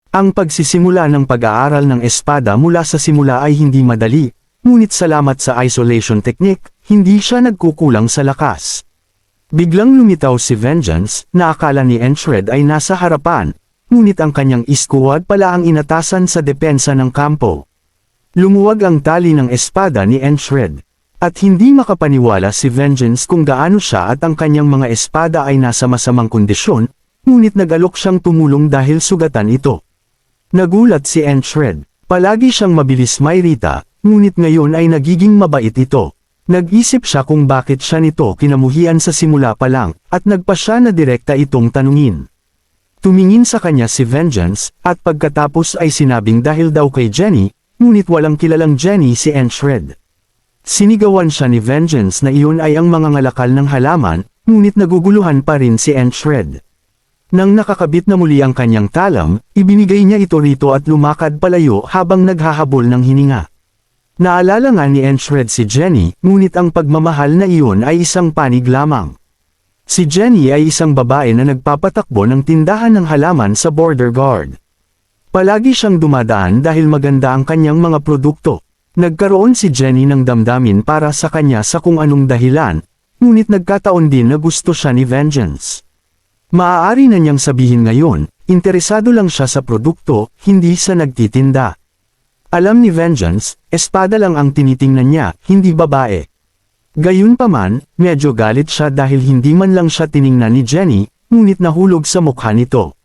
Ang pagsisimula ng pag-aaral ng espada mula sa simula ay hindi madali, ngunit salamat sa isolation technique, hindi siya nagkukulang sa lakas. Biglang lumitaw si Vengeance, na akala ni Entred ay nasa harapan, ngunit ang kanyang squad pala ang inatasan sa depensa ng kampo. Lumuwag ang tali ng espada ni Entred, at hindi makapaniwala si Vengeance kung gaano siya at ang kanyang mga espada ay nasa masamang kondisyon, ngunit nag-alok siyang tumulong dahil sugatan ito. Nagulat si Entred. Palagi siyang mabilis mayrita, ngunit ngayon ay nagiging mabait ito. Nag-isip siya kung bakit siya nito kinamuhian sa simula pa lang, at nagpa siya na direkta itong tanungin. Tumingin sa kanya si Vengeance, at pagkatapos ay sinabing dahil daw kay Jenny, ngunit walang kilalang Jenny si Entred. Sinigawan siya ni Vengeance na iyon ay ang mga ngalakal ng halaman, ngunit naguguluhan pa rin si Entred. Nang nakakabit na muli ang kanyang talam, ibinigay niya ito rito at lumakad palayo habang naghahabol ng hininga. Naalala nga ni Entred si Jenny, ngunit ang pagmamahal na iyon ay isang panig lamang. Si Jenny ay isang babae na nagpapatakbo ng tindahan ng halaman sa Border Guard. Palagi siyang dumadaan dahil maganda ang kanyang mga produkto. Nagkaroon si Jenny ng damdamin para sa kanya sa kung anong dahilan, ngunit nagkataon din na gusto siya ni Vengeance. Maaari na niyang sabihin ngayon, interesado lang siya sa produkto, hindi sa nagtitinda. Alam ni Vengeance, espada lang ang tinitingnan niya, hindi babae. Gayunpaman, medyo galit siya dahil hindi man lang siya tiningnan ni Jenny, ngunit nahulog sa mukha nito.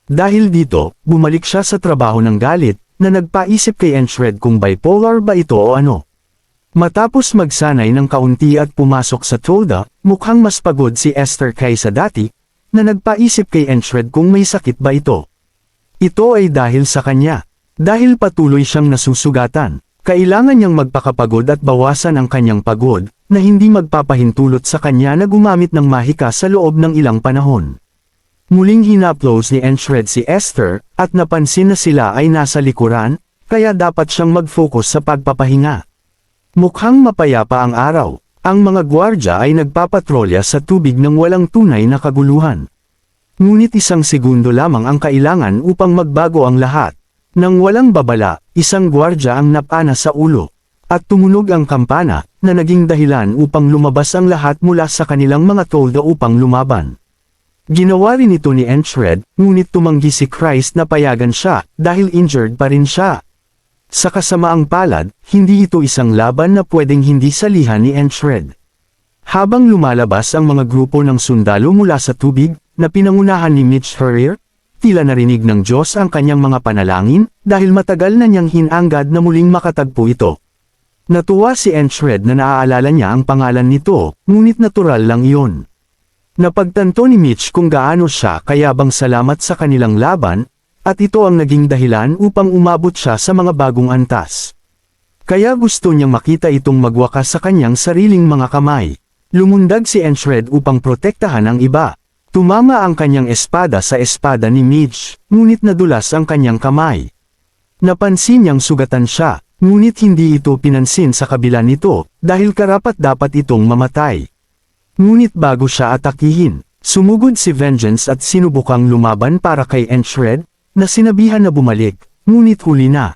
Dahil dito, bumalik siya sa trabaho ng galit, na nagpaisip kay Entred kung bipolar ba ito o ano. Matapos magsanay ng kaunti at pumasok sa Tolda, mukhang mas pagod si Esther kaysa dati, na nagpaisip kay Entred kung may sakit ba ito. Ito ay dahil sa kanya. Dahil patuloy siyang nasusugatan, kailangan niyang magpakapagod at bawasan ang kanyang pagod, na hindi magpapahintulot sa kanya na gumamit ng mahika sa loob ng ilang panahon. Muling hinaplos ni Entred si Esther, at napansin na sila ay nasa likuran, kaya dapat siyang mag-focus sa pagpapahinga. Mukhang mapayapa ang araw. Ang mga gwardya ay nagpapatrolya sa tubig ng walang tunay na kaguluhan. Ngunit isang segundo lamang ang kailangan upang magbago ang lahat. Nang walang babala, isang gwardya ang napana sa ulo. At tumunog ang kampana, na naging dahilan upang lumabas ang lahat mula sa kanilang mga tolda upang lumaban. Ginawa rin ito ni Entred, ngunit tumanggi si Christ na payagan siya, dahil injured pa rin siya. Sa kasamaang palad, hindi ito isang laban na pwedeng hindi salihan ni Entred. Habang lumalabas ang mga grupo ng sundalo mula sa tubig, na pinangunahan ni Mitch Herrier, tila narinig ng Diyos ang kanyang mga panalangin, dahil matagal na niyang hinanggad na muling makatagpo ito. Natuwa si Entred na naaalala niya ang pangalan nito, ngunit natural lang iyon. Napagtanto ni Mitch kung gaano siya kayabang salamat sa kanilang laban, at ito ang naging dahilan upang umabot siya sa mga bagong antas. Kaya gusto niyang makita itong magwakas sa kanyang sariling mga kamay. Lumundag si Entred upang protektahan ang iba. Tumama ang kanyang espada sa espada ni Mitch, ngunit nadulas ang kanyang kamay. Napansin niyang sugatan siya, ngunit hindi ito pinansin sa kabila nito, dahil karapat-dapat itong mamatay. Ngunit bago siya atakihin, sumugod si Vengeance at sinubukang lumaban para kay Entred, na sinabihan na bumalik, ngunit huli na.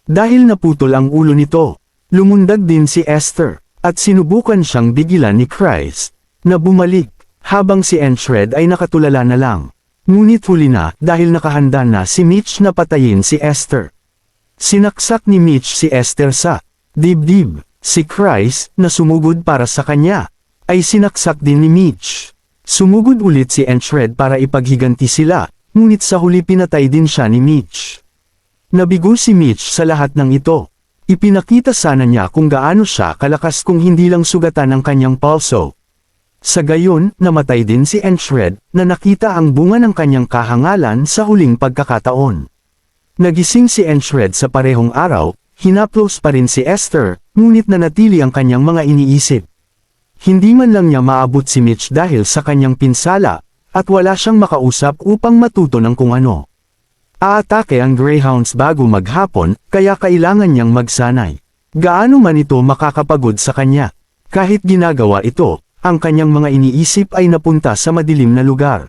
Dahil naputol ang ulo nito, lumundag din si Esther, at sinubukan siyang bigilan ni Christ, na bumalik, habang si Entred ay nakatulala na lang. Ngunit huli na dahil nakahanda na si Mitch na patayin si Esther. Sinaksak ni Mitch si Esther sa dibdib. Si Christ, na sumugod para sa kanya, ay sinaksak din ni Mitch. Sumugod ulit si Entred para ipaghiganti sila, ngunit sa huli pinatay din siya ni Mitch. Nabigo si Mitch sa lahat ng ito. Ipinakita sana niya kung gaano siya kalakas kung hindi lang sugatan ang kanyang pulso. Sa gayon, namatay din si Entred, na nakita ang bunga ng kanyang kahangalan sa huling pagkakataon. Nagising si Entred sa parehong araw, hinaplos pa rin si Esther, ngunit nanatili ang kanyang mga iniisip. Hindi man lang niya maabot si Mitch dahil sa kanyang pinsala, at wala siyang makausap upang matuto ng kung ano. Aatake ang Greyhounds bago maghapon, kaya kailangan niyang magsanay. Gaano man ito makakapagod sa kanya. Kahit ginagawa ito, ang kanyang mga iniisip ay napunta sa madilim na lugar.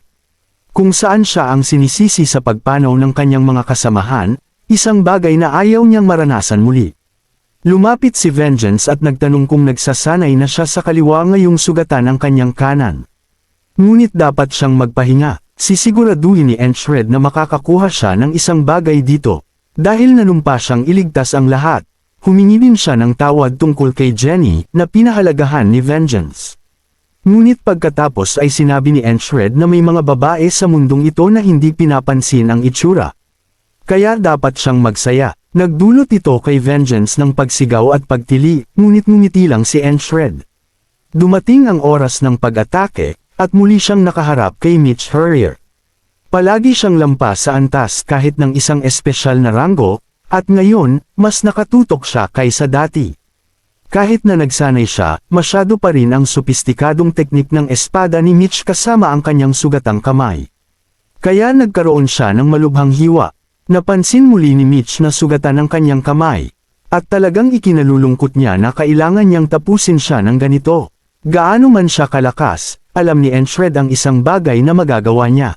kung saan siya ang sinisisi sa pagpanaw ng kanyang mga kasamahan, isang bagay na ayaw niyang maranasan muli. Lumapit si Vengeance at nagtanong kung nagsasanay na siya sa kaliwa ngayong sugatan ang kanyang kanan. Ngunit dapat siyang magpahinga, sisiguraduhin ni Enchred na makakakuha siya ng isang bagay dito. Dahil nanumpa siyang iligtas ang lahat, humingi din siya ng tawad tungkol kay Jenny na pinahalagahan ni Vengeance. Ngunit pagkatapos ay sinabi ni Enchred na may mga babae sa mundong ito na hindi pinapansin ang itsura. Kaya dapat siyang magsaya. Nagdulot ito kay Vengeance ng pagsigaw at pagtili, ngunit ngumiti lang si Enchred. Dumating ang oras ng pag-atake, at muli siyang nakaharap kay Mitch Hurrier. Palagi siyang lampas sa antas kahit ng isang espesyal na ranggo, at ngayon, mas nakatutok siya kaysa dati. Kahit na nagsanay siya, masyado pa rin ang sopistikadong teknik ng espada ni Mitch kasama ang kanyang sugatang kamay. Kaya nagkaroon siya ng malubhang hiwa. Napansin muli ni Mitch na sugatan ang kanyang kamay. At talagang ikinalulungkot niya na kailangan niyang tapusin siya ng ganito. Gaano man siya kalakas, alam ni Enchred ang isang bagay na magagawa niya.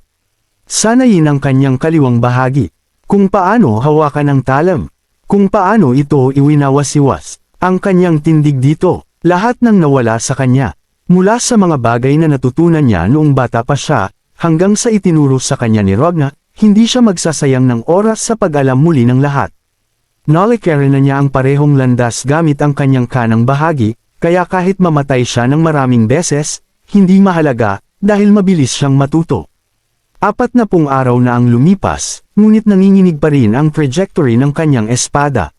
Sanayin ang kanyang kaliwang bahagi. Kung paano hawakan ang talam. Kung paano ito iwinawasiwas. Ang kanyang tindig dito, lahat ng nawala sa kanya. Mula sa mga bagay na natutunan niya noong bata pa siya, hanggang sa itinuro sa kanya ni Ragna, hindi siya magsasayang ng oras sa pag-alam muli ng lahat. Nalikarin na niya ang parehong landas gamit ang kanyang kanang bahagi, kaya kahit mamatay siya ng maraming beses, hindi mahalaga, dahil mabilis siyang matuto. 40 araw na ang lumipas, ngunit nanginginig pa rin ang trajectory ng kanyang espada.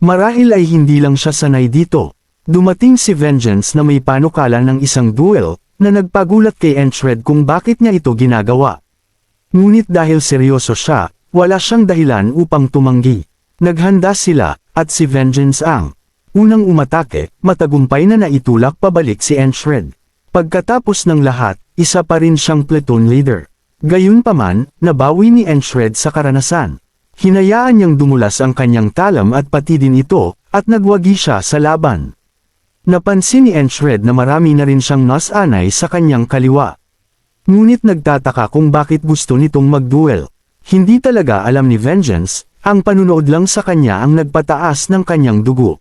Marahil ay hindi lang siya sanay dito. Dumating si Vengeance na may panukala ng isang duel, na nagpagulat kay Enchred kung bakit niya ito ginagawa. Ngunit dahil seryoso siya, wala siyang dahilan upang tumanggi. Naghanda sila, at si Vengeance ang unang umatake, matagumpay na naitulak pabalik si Enchred. Pagkatapos ng lahat, isa pa rin siyang platoon leader. Gayunpaman, nabawi ni Enchred sa karanasan. Hinayaan niyang dumulas ang kanyang talam at pati din ito, at nagwagi siya sa laban. Napansin ni Enchred na marami na rin siyang nasanay sa kanyang kaliwa. Ngunit nagtataka kung bakit gusto nitong magduel. Hindi talaga alam ni Vengeance, ang panunood lang sa kanya ang nagpataas ng kanyang dugo.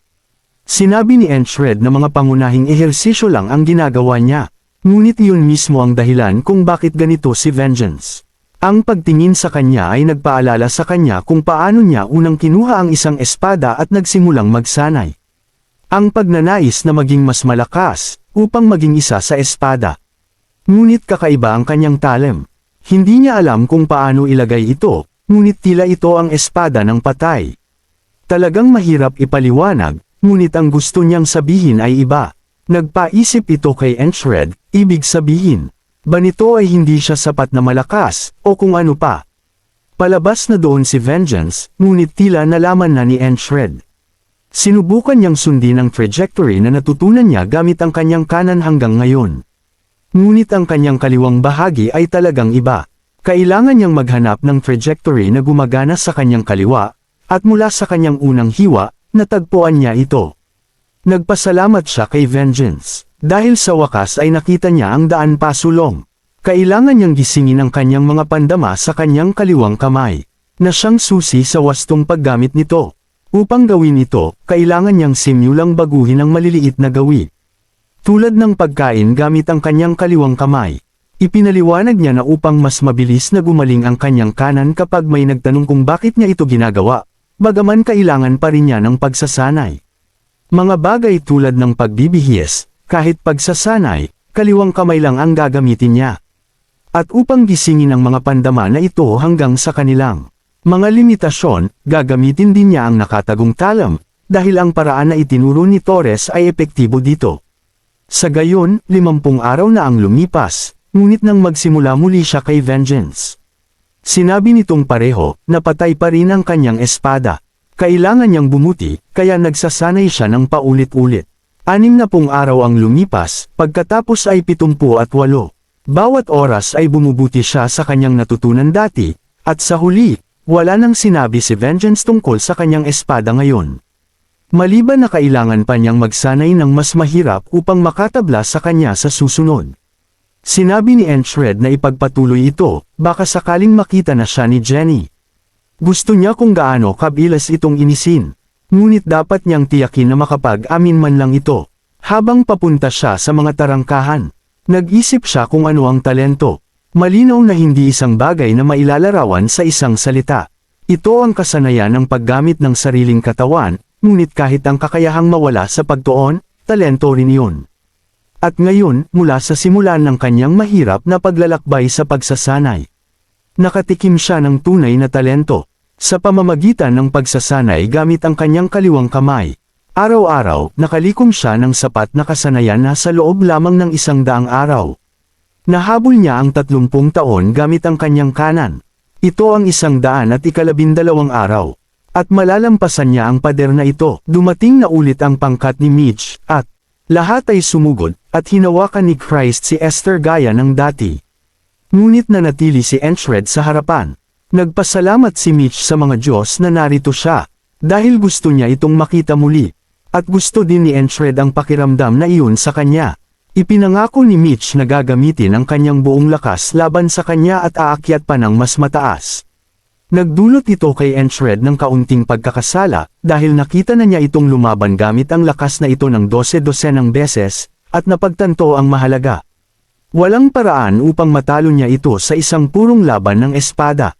Sinabi ni Enchred na mga pangunahing ehersisyo lang ang ginagawa niya. Ngunit iyon mismo ang dahilan kung bakit ganito si Vengeance. Ang pagtingin sa kanya ay nagpaalala sa kanya kung paano niya unang kinuha ang isang espada at nagsimulang magsanay. Ang pagnanais na maging mas malakas, upang maging isa sa espada. Ngunit kakaiba ang kanyang talam. Hindi niya alam kung paano ilagay ito, ngunit tila ito ang espada ng patay. Talagang mahirap ipaliwanag, ngunit ang gusto niyang sabihin ay iba. Nagpaisip ito kay Enchred, ibig sabihin. Ba nito ay hindi siya sapat na malakas, o kung ano pa. Palabas na doon si Vengeance, ngunit tila nalaman na ni Enchred. Sinubukan niyang sundin ang trajectory na natutunan niya gamit ang kanyang kanan hanggang ngayon. Ngunit ang kanyang kaliwang bahagi ay talagang iba. Kailangan niyang maghanap ng trajectory na gumagana sa kanyang kaliwa, at mula sa kanyang unang hiwa, natagpuan niya ito. Nagpasalamat siya kay Vengeance. Dahil sa wakas ay nakita niya ang daan pasulong. Kailangan niyang gisingin ang kanyang mga pandama sa kanyang kaliwang kamay, na siyang susi sa wastong paggamit nito. Upang gawin ito, kailangan niyang simulang baguhin ang maliliit na gawi. Tulad ng pagkain gamit ang kanyang kaliwang kamay. Ipinaliwanag niya na upang mas mabilis na gumaling ang kanyang kanan kapag may nagtanong kung bakit niya ito ginagawa, bagaman kailangan pa rin niya ng pagsasanay. Mga bagay tulad ng pagbibihis, kahit pagsasanay, kaliwang kamay lang ang gagamitin niya. At upang gisingin ang mga pandama na ito hanggang sa kanilang mga limitasyon, gagamitin din niya ang nakatagong talam, dahil ang paraan na itinuro ni Torres ay epektibo dito. Sa gayon, 50 araw na ang lumipas, ngunit nang magsimula muli siya kay Vengeance. Sinabi nitong pareho, na patay pa rin ang kanyang espada. Kailangan niyang bumuti, kaya nagsasanay siya ng paulit-ulit. 60 araw ang lumipas, pagkatapos ay 78. Bawat oras ay bumubuti siya sa kanyang natutunan dati, at sa huli, wala nang sinabi si Vengeance tungkol sa kanyang espada ngayon. Maliban na kailangan pa niyang magsanay ng mas mahirap upang makatabla sa kanya sa susunod. Sinabi ni Enchred na ipagpatuloy ito, baka sakaling makita na siya ni Jenny. Gusto niya kung gaano kabilas itong inisin. Ngunit dapat niyang tiyakin na makapag-amin man lang ito. Habang papunta siya sa mga tarangkahan, nag-isip siya kung ano ang talento. Malinaw na hindi isang bagay na mailalarawan sa isang salita. Ito ang kasanayan ng paggamit ng sariling katawan, ngunit kahit ang kakayahang mawala sa pagtuon, talento rin yun. At ngayon, mula sa simulan ng kanyang mahirap na paglalakbay sa pagsasanay, nakatikim siya ng tunay na talento. Sa pamamagitan ng pagsasanay gamit ang kanyang kaliwang kamay, araw-araw, nakalikom siya ng sapat na kasanayan na sa loob lamang ng 100 araw. Nahabol niya ang 30 taon gamit ang kanyang kanan. Ito ang 112 araw. At malalampasan niya ang pader na ito. Dumating na ulit ang pangkat ni Mitch, at lahat ay sumugod, at hinawakan ni Christ si Esther gaya ng dati. Ngunit nanatili si Enchred sa harapan. Nagpasalamat si Mitch sa mga Diyos na narito siya, dahil gusto niya itong makita muli. At gusto din ni Enchred ang pakiramdam na iyon sa kanya. Ipinangako ni Mitch na gagamitin ang kanyang buong lakas laban sa kanya at aakyat pa ng mas mataas. Nagdulot ito kay Enchred ng kaunting pagkakasala, dahil nakita na niya itong lumaban gamit ang lakas na ito ng 12-dosenang beses, at napagtanto ang mahalaga. Walang paraan upang matalo niya ito sa isang purong laban ng espada.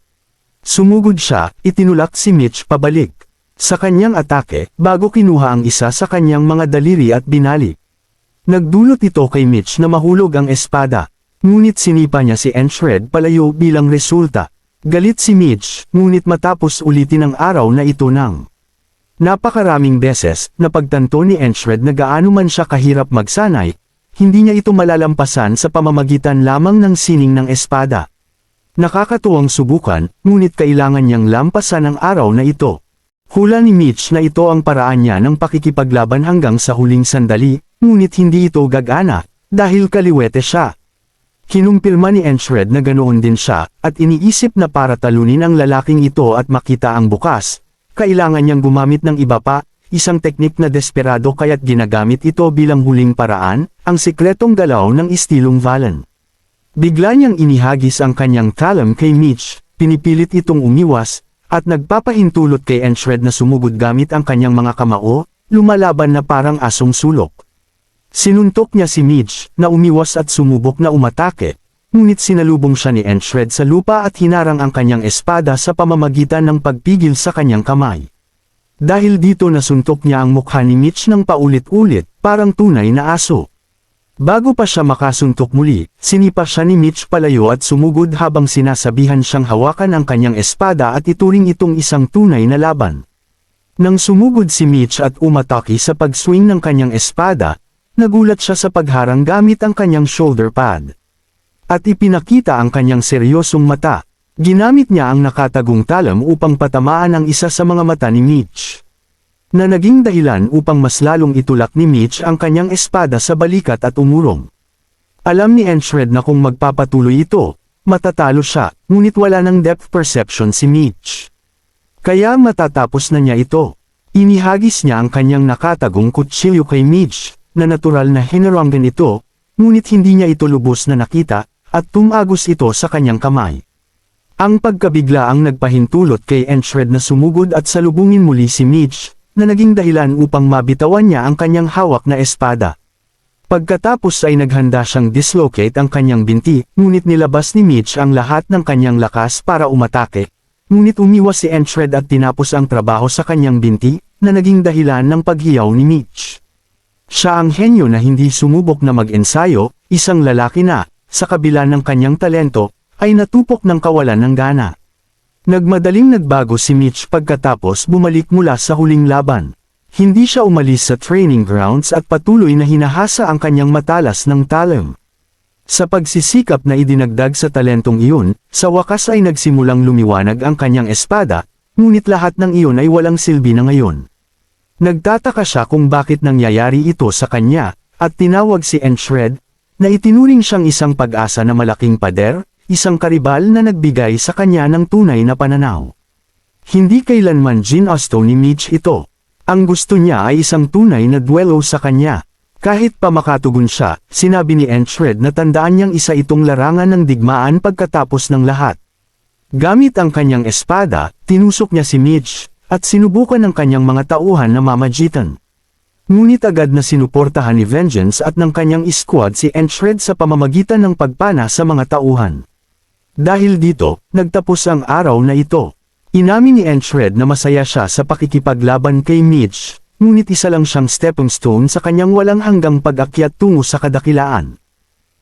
Sumugod siya, itinulak si Mitch pabalik sa kanyang atake, bago kinuha ang isa sa kanyang mga daliri at binali. Nagdulot ito kay Mitch na mahulog ang espada, ngunit sinipa niya si Enchred palayo bilang resulta. Galit si Mitch, ngunit matapos ulitin ang araw na ito ng napakaraming beses, napagtanto ni Enchred na gaano man siya kahirap magsanay, hindi niya ito malalampasan sa pamamagitan lamang ng sining ng espada. Nakakatuwang subukan, ngunit kailangan niyang lampasan ang araw na ito. Hula ni Mitch na ito ang paraan niya ng pakikipaglaban hanggang sa huling sandali, ngunit hindi ito gagana, dahil kaliwete siya. Kinumpirma ni Enchred na ganoon din siya, at iniisip na para talunin ang lalaking ito at makita ang bukas, kailangan niyang gumamit ng iba pa, isang teknik na desperado kaya't ginagamit ito bilang huling paraan, ang sikretong galaw ng istilong Valen. Bigla niyang inihagis ang kanyang talon kay Mitch, pinipilit itong umiwas, at nagpapahintulot kay Enchred na sumugod gamit ang kanyang mga kamao, lumalaban na parang asong sulok. Sinuntok niya si Mitch, na umiwas at sumubok na umatake, ngunit sinalubong siya ni Enchred sa lupa at hinarang ang kanyang espada sa pamamagitan ng pagpigil sa kanyang kamay. Dahil dito nasuntok niya ang mukha ni Mitch ng paulit-ulit, parang tunay na aso. Bago pa siya makasuntok muli, sinipa siya ni Mitch palayo at sumugod habang sinasabihan siyang hawakan ang kanyang espada at ituring itong isang tunay na laban. Nang sumugod si Mitch at umatake sa pag-swing ng kanyang espada, nagulat siya sa pagharang gamit ang kanyang shoulder pad. At ipinakita ang kanyang seryosong mata. Ginamit niya ang nakatagong talam upang patamaan ang isa sa mga mata ni Mitch, na naging dahilan upang mas lalong itulak ni Mitch ang kanyang espada sa balikat at umurong. Alam ni Enchred na kung magpapatuloy ito, matatalo siya, ngunit wala ng depth perception si Mitch. Kaya matatapos na niya ito. Inihagis niya ang kanyang nakatagong kutsilyo kay Mitch, na natural na hinarangan ito, ngunit hindi niya ito lubos na nakita, at tumagos ito sa kanyang kamay. Ang pagkabigla ang nagpahintulot kay Enchred na sumugod at salubungin muli si Mitch, na naging dahilan upang mabitawan niya ang kanyang hawak na espada. Pagkatapos ay naghanda siyang dislocate ang kanyang binti, ngunit nilabas ni Mitch ang lahat ng kanyang lakas para umatake. Ngunit umiwas si Enchred at tinapos ang trabaho sa kanyang binti, na naging dahilan ng paghiyaw ni Mitch. Siya ang henyo na hindi sumubok na mag-ensayo, isang lalaki na, sa kabila ng kanyang talento, ay natupok ng kawalan ng gana. Nagmadaling nagbago si Mitch pagkatapos bumalik mula sa huling laban. Hindi siya umalis sa training grounds at patuloy na hinahasa ang kanyang matalas ng talam. Sa pagsisikap na idinagdag sa talentong iyon, sa wakas ay nagsimulang lumiwanag ang kanyang espada, ngunit lahat ng iyon ay walang silbi na ngayon. Nagtataka siya kung bakit nangyayari ito sa kanya, at tinawag si Enchred, na itinuring siyang isang pag-asa na malaking pader, isang karibal na nagbigay sa kanya ng tunay na pananaw. Hindi kailanman ginusto ni Mitch ito. Ang gusto niya ay isang tunay na duelo sa kanya. Kahit pa makatugon siya, sinabi ni Entred na tandaan niyang isa itong larangan ng digmaan pagkatapos ng lahat. Gamit ang kanyang espada, tinusok niya si Mitch, at sinubukan ng kanyang mga tauhan na mamagitan. Ngunit agad na sinuportahan ni Vengeance at ng kanyang squad si Entred sa pamamagitan ng pagpana sa mga tauhan. Dahil dito, nagtapos ang araw na ito. Inamin ni Entred na masaya siya sa pakikipaglaban kay Mitch, ngunit isa lang siyang stepping stone sa kanyang walang hanggang pag-akyat tungo sa kadakilaan.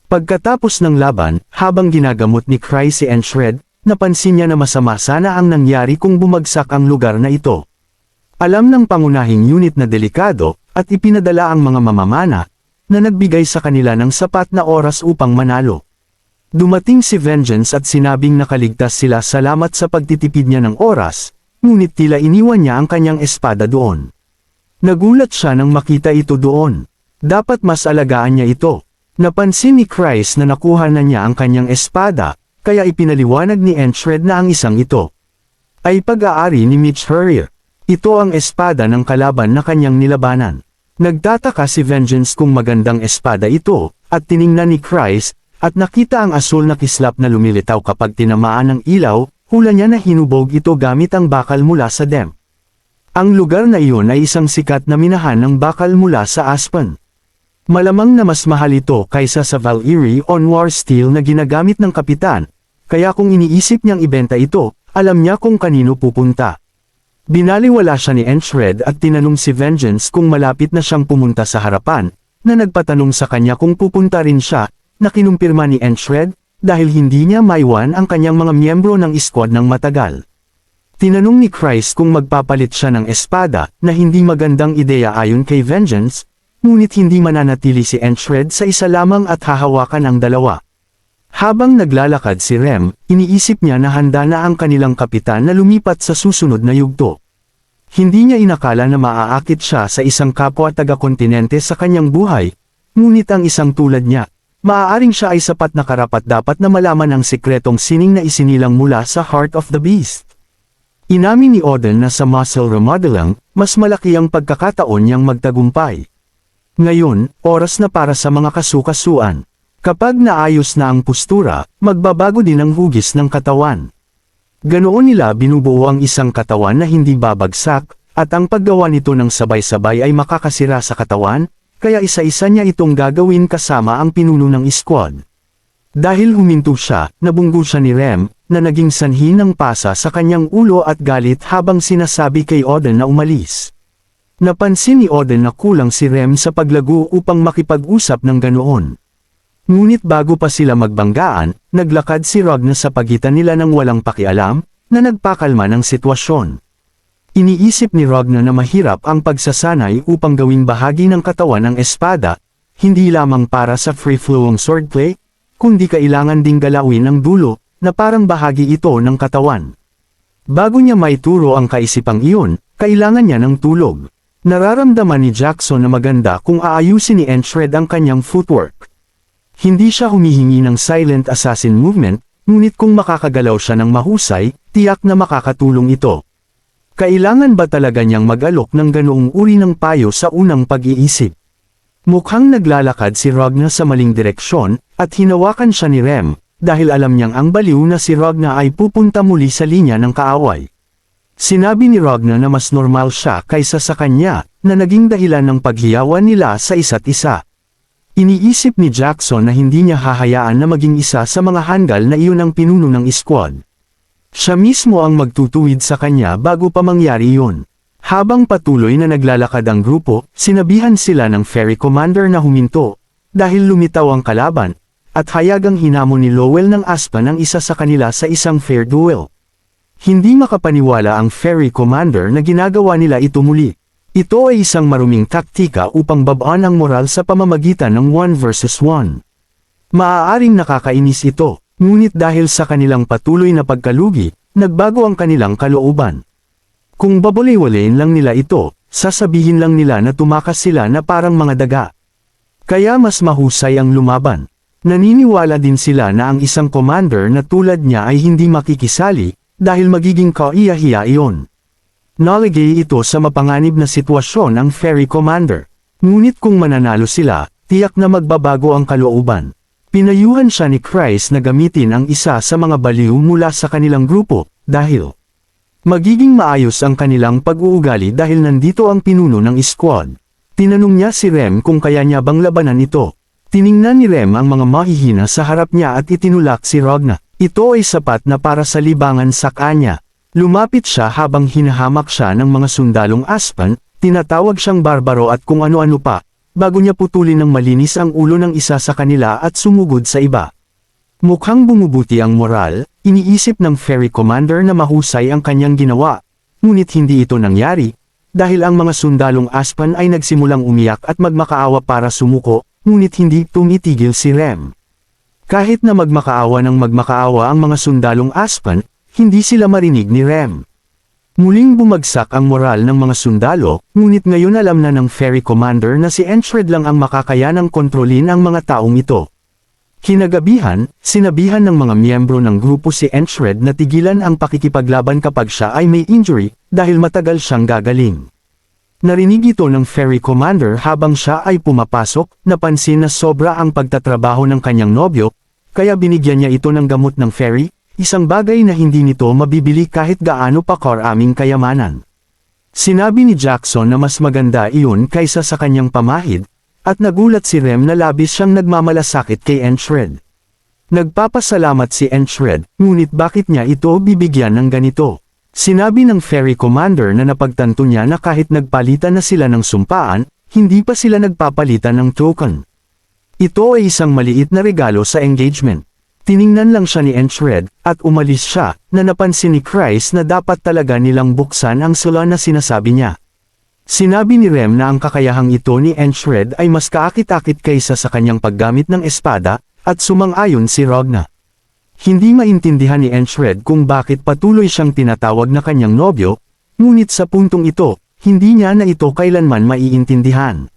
Pagkatapos ng laban, habang ginagamot ni Cry si Entred, napansin niya na masama sana ang nangyari kung bumagsak ang lugar na ito. Alam ng pangunahing unit na delikado, at ipinadala ang mga mamamana, na nagbigay sa kanila ng sapat na oras upang manalo. Dumating si Vengeance at sinabing nakaligtas sila salamat sa pagtitipid niya ng oras, ngunit tila iniwan niya ang kanyang espada doon. Nagulat siya nang makita ito doon. Dapat mas alagaan niya ito. Napansin ni Christ na nakuha na niya ang kanyang espada, kaya ipinaliwanag ni Entred na ang isang ito ay pag-aari ni Mitch Hurrier. Ito ang espada ng kalaban na kanyang nilabanan. Nagtataka si Vengeance kung magandang espada ito, at tiningnan ni Christ, at nakita ang asul na kislap na lumilitaw kapag tinamaan ng ilaw, hula niya na hinubog ito gamit ang bakal mula sa dam. Ang lugar na iyon ay isang sikat na minahan ng bakal mula sa Aspen. Malamang na mas mahal ito kaysa sa Valyrie on War Steel na ginagamit ng kapitan, kaya kung iniisip niyang ibenta ito, alam niya kung kanino pupunta. Binaliwala siya ni Entred at tinanong si Vengeance kung malapit na siyang pumunta sa harapan, na nagpatanong sa kanya kung pupunta rin siya, na kinumpirma ni Entred, dahil hindi niya maiwan ang kanyang mga miyembro ng squad ng matagal. Tinanong ni Christ kung magpapalit siya ng espada, na hindi magandang ideya ayon kay Vengeance, ngunit hindi mananatili si Entred sa isa lamang at hahawakan ang dalawa. Habang naglalakad si Rem, iniisip niya na handa na ang kanilang kapitan na lumipat sa susunod na yugto. Hindi niya inakala na maaakit siya sa isang kapwa taga-kontinente sa kanyang buhay, ngunit ang isang tulad niya, maaaring siya ay sapat na karapat-dapat na malaman ang sikretong sining na isinilang mula sa Heart of the Beast. Inamin ni Odin na sa muscle remodeling, mas malaki ang pagkakataon niyang magtagumpay. Ngayon, oras na para sa mga kasukasuan. Kapag naayos na ang postura, magbabago din ang hugis ng katawan. Ganoon nila binubuo ang isang katawan na hindi babagsak, at ang paggawa nito ng sabay-sabay ay makakasira sa katawan, kaya isa-isa niya itong gagawin kasama ang pinuno ng squad. Dahil huminto siya, nabunggo siya ni Rem, na naging sanhi ng pasa sa kanyang ulo at galit habang sinasabi kay Odin na umalis. Napansin ni Odin na kulang si Rem sa paglago upang makipag-usap ng ganoon. Ngunit bago pa sila magbanggaan, naglakad si Ragna sa pagitan nila ng walang pakialam, na nagpakalma ng sitwasyon. Iniisip ni Ragna na mahirap ang pagsasanay upang gawing bahagi ng katawan ng espada, hindi lamang para sa free-flowing swordplay, kundi kailangan ding galawin ang dulo, na parang bahagi ito ng katawan. Bago niya maituro ang kaisipang iyon, kailangan niya ng tulog. Nararamdaman ni Jackson na maganda kung aayusin ni Entred ang kanyang footwork. Hindi siya humihingi ng silent assassin movement, ngunit kung makakagalaw siya ng mahusay, tiyak na makakatulong ito. Kailangan ba talaga niyang mag-alok ng ganoong uri ng payo sa unang pag-iisip? Mukhang naglalakad si Ragna sa maling direksyon, at hinawakan siya ni Rem, dahil alam niyang ang baliw na si Ragna ay pupunta muli sa linya ng kaaway. Sinabi ni Ragna na mas normal siya kaysa sa kanya, na naging dahilan ng paghiyawan nila sa isa't isa. Iniisip ni Jackson na hindi niya hahayaan na maging isa sa mga handal na iyon ang pinuno ng squad. Siya mismo ang magtutuwid sa kanya bago pa mangyari yun. Habang patuloy na naglalakad ang grupo, sinabihan sila ng ferry commander na huminto, dahil lumitaw ang kalaban, at hayagang hinamon ni Lowell ng Aspen ang isa sa kanila sa isang fair duel. Hindi makapaniwala ang ferry commander na ginagawa nila ito muli. Ito ay isang maruming taktika upang babaan ang moral sa pamamagitan ng 1 versus 1. Maaaring nakakainis ito, ngunit dahil sa kanilang patuloy na pagkalugi, nagbago ang kanilang kalooban. Kung babaliwalain lang nila ito, sasabihin lang nila na tumakas sila na parang mga daga. Kaya mas mahusay ang lumaban. Naniniwala din sila na ang isang commander na tulad niya ay hindi makikisali, dahil magiging kaiyahiya iyon. Nalagay ito sa mapanganib na sitwasyon ang ferry commander. Ngunit kung mananalo sila, tiyak na magbabago ang kalooban. Pinayuhan siya ni Chris na gamitin ang isa sa mga baliw mula sa kanilang grupo, dahil magiging maayos ang kanilang pag-uugali dahil nandito ang pinuno ng squad. Tinanong niya si Rem kung kaya niya bang labanan ito. Tiningnan ni Rem ang mga mahihina sa harap niya at itinulak si Ragna. Ito ay sapat na para sa libangan sa kanya. Lumapit siya habang hinahamak siya ng mga sundalong Aspen, tinatawag siyang barbaro at kung ano-ano pa, bago niya putulin ng malinis ang ulo ng isa sa kanila at sumugod sa iba. Mukhang bumubuti ang moral, iniisip ng ferry commander na mahusay ang kanyang ginawa, ngunit hindi ito nangyari, dahil ang mga sundalong Aspen ay nagsimulang umiyak at magmakaawa para sumuko, ngunit hindi tumitigil si Rem. Kahit na magmakaawa ang mga sundalong Aspen, hindi sila marinig ni Rem. Muling bumagsak ang moral ng mga sundalo, ngunit ngayon alam na ng ferry commander na si Entred lang ang makakayanang kontrolin ang mga taong ito. Kinagabihan, sinabihan ng mga miyembro ng grupo si Entred na tigilan ang pakikipaglaban kapag siya ay may injury, dahil matagal siyang gagaling. Narinig ito ng ferry commander habang siya ay pumapasok, napansin na sobra ang pagtatrabaho ng kanyang nobyo, kaya binigyan niya ito ng gamot ng ferry, isang bagay na hindi nito mabibili kahit gaano pa karaming kayamanan. Sinabi ni Jackson na mas maganda iyon kaysa sa kanyang pamahid, at nagulat si Rem na labis siyang nagmamalasakit kay Entred. Nagpapasalamat si Entred, ngunit bakit niya ito bibigyan ng ganito? Sinabi ng ferry commander na napagtanto niya na kahit nagpalitan na sila ng sumpaan, hindi pa sila nagpapalitan ng token. Ito ay isang maliit na regalo sa engagement. Tiningnan lang siya ni Entred, at umalis siya, na napansin ni Chris na dapat talaga nilang buksan ang sula na sinasabi niya. Sinabi ni Rem na ang kakayahang ito ni Entred ay mas kaakit-akit kaysa sa kanyang paggamit ng espada, at sumang-ayon si Ragna. Hindi maintindihan ni Entred kung bakit patuloy siyang tinatawag na kanyang nobyo, ngunit sa puntong ito, hindi niya na ito kailanman maiintindihan.